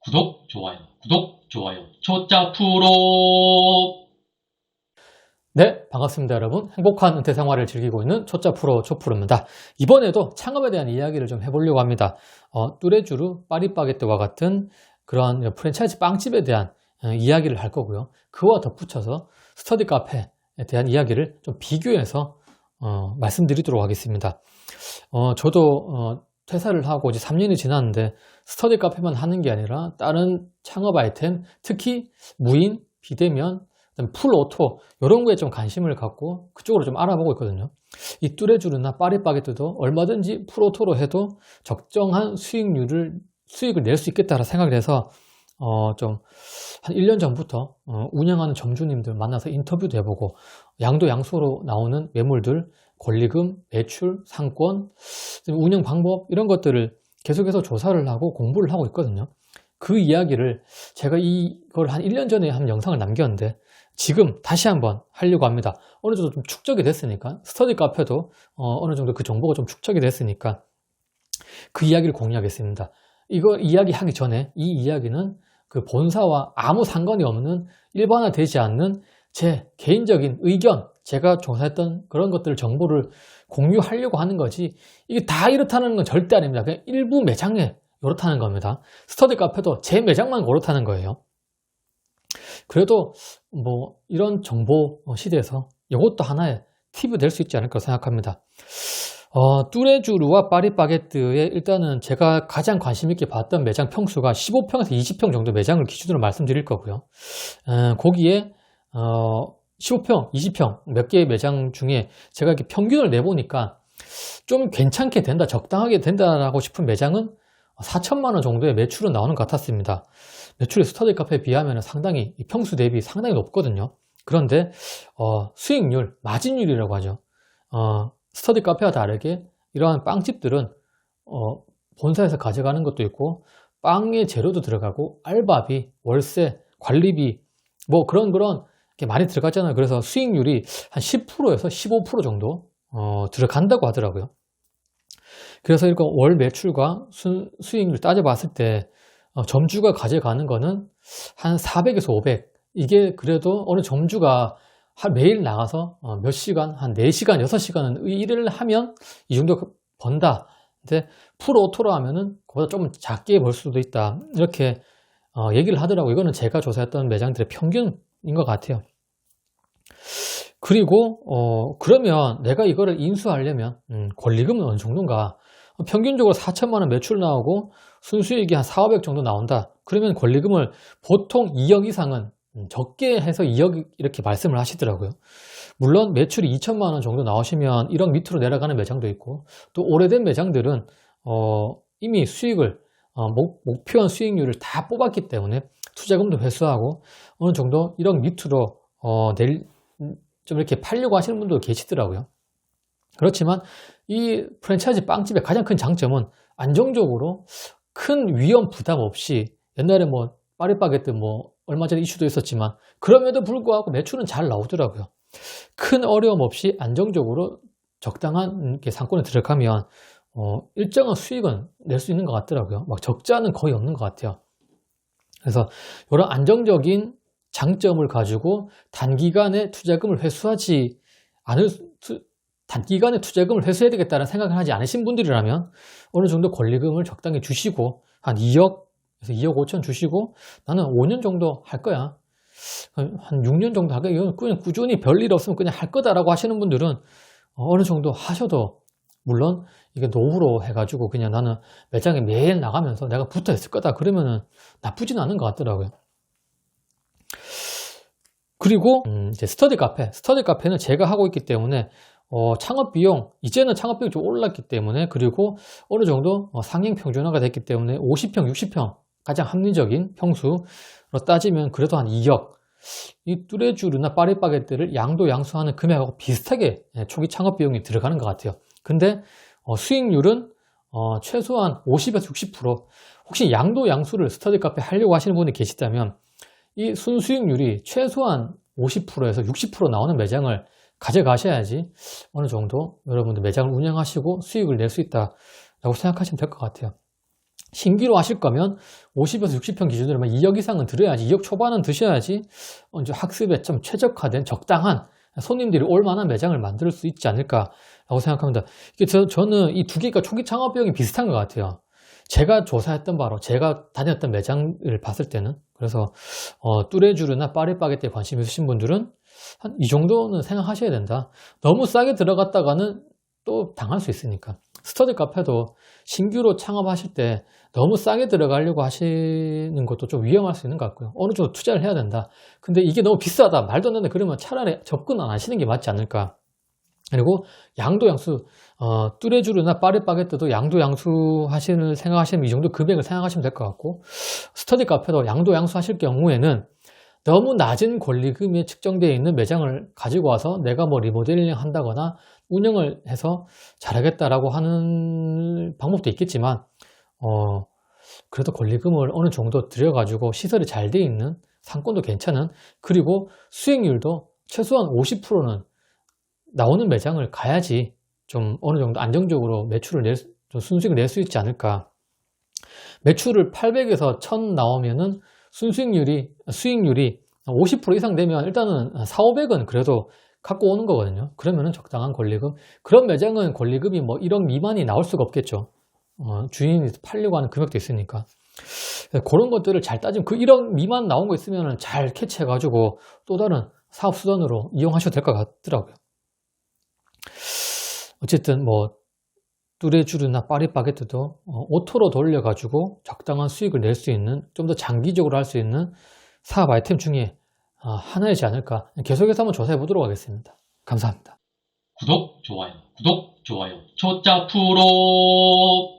구독, 좋아요, 초짜 프로. 네, 반갑습니다, 여러분. 행복한 은퇴 생활을 즐기고 있는 초짜 프로 초프로입니다. 이번에도 창업에 대한 이야기를 좀 해보려고 합니다. 뚜레쥬르, 파리바게뜨와 같은 그런 프랜차이즈 빵집에 대한 이야기를 할 거고요. 그와 덧붙여서 스터디 카페에 대한 이야기를 좀 비교해서 말씀드리도록 하겠습니다. 저도 퇴사를 하고 이제 3년이 지났는데 스터디 카페만 하는 게 아니라 다른 창업 아이템, 특히 무인, 비대면, 풀 오토 이런 거에 좀 관심을 갖고 그쪽으로 좀 알아보고 있거든요. 이 뚜레쥬르나 파리바게뜨도 얼마든지 풀 오토로 해도 적정한 수익을 낼 수 있겠다라 생각을 해서 좀 한 1년 전부터 운영하는 점주님들 만나서 인터뷰도 해보고 양도 양수로 나오는 매물들, 권리금, 매출, 상권, 운영 방법 이런 것들을 계속해서 조사를 하고 공부를 하고 있거든요. 그 이야기를 제가 이걸 한 1년 전에 한 영상을 남겼는데 지금 다시 한번 하려고 합니다. 어느 정도 좀 축적이 됐으니까 스터디 카페도 어느 정도 그 정보가 좀 축적이 됐으니까 그 이야기를 공유하겠습니다. 이거 이야기하기 전에 이 이야기는 그 본사와 아무 상관이 없는 일반화되지 않는 제 개인적인 의견, 제가 조사했던 그런 것들 정보를 공유하려고 하는 거지 이게 다 이렇다는 건 절대 아닙니다. 그냥 일부 매장에 이렇다는 겁니다. 스터디 카페도 제 매장만 그렇다는 거예요. 그래도 뭐 이런 정보 시대에서 이것도 하나의 팁이 될 수 있지 않을까 생각합니다. 뚜레쥬르와 파리바게뜨에 일단은 제가 가장 관심 있게 봤던 매장 평수가 15평에서 20평 정도 매장을 기준으로 말씀드릴 거고요. 거기에 15평, 20평 몇 개의 매장 중에 제가 이렇게 평균을 내보니까 좀 괜찮게 된다, 적당하게 된다라고 싶은 매장은 4천만 원 정도의 매출은 나오는 것 같았습니다. 매출이 스터디 카페에 비하면 상당히 평수 대비 상당히 높거든요. 그런데 수익률, 마진율이라고 하죠. 스터디 카페와 다르게 이러한 빵집들은 본사에서 가져가는 것도 있고 빵의 재료도 들어가고 알바비, 월세, 관리비 뭐 그런 게 많이 들어가잖아요. 그래서 수익률이 한 10%에서 15% 정도 들어간다고 하더라고요. 그래서 이거 월 매출과 수익률 따져봤을 때 점주가 가져가는 거는 한 400에서 500. 이게 그래도 어느 점주가 매일 나가서 몇 시간, 한 4시간, 6시간은 일을 하면 이 정도 번다. 근데 풀오토로 하면은 그보다 좀 작게 벌 수도 있다. 이렇게 얘기를 하더라고요. 이거는 제가 조사했던 매장들의 평균인 것 같아요. 그리고 그러면 내가 이거를 인수하려면 권리금은 어느 정도인가? 평균적으로 4천만 원 매출 나오고 순수익이 한 4, 500 정도 나온다. 그러면 권리금을 보통 2억 이상은 적게 해서 2억 이렇게 말씀을 하시더라고요. 물론 매출이 2천만 원 정도 나오시면 1억 밑으로 내려가는 매장도 있고 또 오래된 매장들은 이미 수익을 목표한 수익률을 다 뽑았기 때문에 투자금도 회수하고 어느 정도 1억 밑으로 좀 이렇게 팔려고 하시는 분도 계시더라고요. 그렇지만 이 프랜차이즈 빵집의 가장 큰 장점은 안정적으로 큰 위험 부담 없이 옛날에 뭐 파리바게뜨 뭐 얼마 전에 이슈도 있었지만 그럼에도 불구하고 매출은 잘 나오더라고요. 큰 어려움 없이 안정적으로 적당한 상권에 들어가면 일정한 수익은 낼 수 있는 것 같더라고요. 막 적자는 거의 없는 것 같아요. 그래서 이런 안정적인 장점을 가지고 단기간에 투자금을 회수해야 되겠다는 생각을 하지 않으신 분들이라면 어느 정도 권리금을 적당히 주시고 한 2억에서 2억 5천 주시고 나는 5년 정도 할 거야. 한 6년 정도 하게 이건 그냥 꾸준히 별일 없으면 그냥 할 거다라고 하시는 분들은 어느 정도 하셔도 물론 이게 노후로 해가지고 그냥 나는 매장에 매일 나가면서 내가 붙어 있을 거다 그러면은 나쁘진 않은 것 같더라고요. 그리고 이제 스터디 카페는 제가 하고 있기 때문에 창업 비용, 이제는 창업 비용이 좀 올랐기 때문에 그리고 어느 정도 상행 평준화가 됐기 때문에 50평, 60평 가장 합리적인 평수로 따지면 그래도 한 2억. 이 뚜레쥬르나 파리바게뜨를 양도 양수하는 금액하고 비슷하게 초기 창업 비용이 들어가는 것 같아요. 근데 수익률은 최소한 50에서 60%. 혹시 양도 양수를 스터디 카페 하려고 하시는 분이 계시다면 이 순수익률이 최소한 50%에서 60% 나오는 매장을 가져가셔야지 어느 정도 여러분들 매장을 운영하시고 수익을 낼 수 있다라고 생각하시면 될 것 같아요. 신규로 하실 거면 50에서 60평 기준으로 2억 이상은 들어야지, 2억 초반은 드셔야지 이제 학습에 좀 최적화된 적당한 손님들이 올 만한 매장을 만들 수 있지 않을까라고 생각합니다. 이게 저는 이 두 개가 초기 창업 비용이 비슷한 것 같아요. 제가 조사했던 바로 제가 다녔던 매장을 봤을 때는. 그래서 뚜레쥬르나 파리바게뜨에 관심 있으신 분들은 한 이 정도는 생각하셔야 된다. 너무 싸게 들어갔다가는 또 당할 수 있으니까. 스터디 카페도 신규로 창업하실 때 너무 싸게 들어가려고 하시는 것도 좀 위험할 수 있는 것 같고요. 어느 정도 투자를 해야 된다. 근데 이게 너무 비싸다, 말도 안 된다, 그러면 차라리 접근 안 하시는 게 맞지 않을까. 그리고 양도 양수, 뚜레쥬르나 파리바게뜨도 양도 양수 생각하시면 이 정도 금액을 생각하시면 될 것 같고, 스터디 카페도 양도 양수 하실 경우에는 너무 낮은 권리금이 측정되어 있는 매장을 가지고 와서 내가 뭐 리모델링 한다거나 운영을 해서 잘하겠다라고 하는 방법도 있겠지만, 그래도 권리금을 어느 정도 들여가지고 시설이 잘 되어 있는, 상권도 괜찮은, 그리고 수익률도 최소한 50%는 나오는 매장을 가야지 좀 어느 정도 안정적으로 매출을 좀 순수익을 낼 수 있지 않을까. 매출을 800에서 1000 나오면은 수익률이 50% 이상 되면 일단은 4,500은 그래도 갖고 오는 거거든요. 그러면은 적당한 권리금. 그런 매장은 권리금이 뭐 1억 미만이 나올 수가 없겠죠. 주인이 팔려고 하는 금액도 있으니까. 그런 것들을 잘 따지면 그 1억 미만 나온 거 있으면은 잘 캐치해가지고 또 다른 사업 수단으로 이용하셔도 될 것 같더라고요. 어쨌든 뭐 뚜레쥬르나 파리바게뜨도 오토로 돌려가지고 적당한 수익을 낼 수 있는, 좀 더 장기적으로 할 수 있는 사업 아이템 중에 하나이지 않을까. 계속해서 한번 조사해 보도록 하겠습니다. 감사합니다. 구독, 좋아요, 초짜 프로.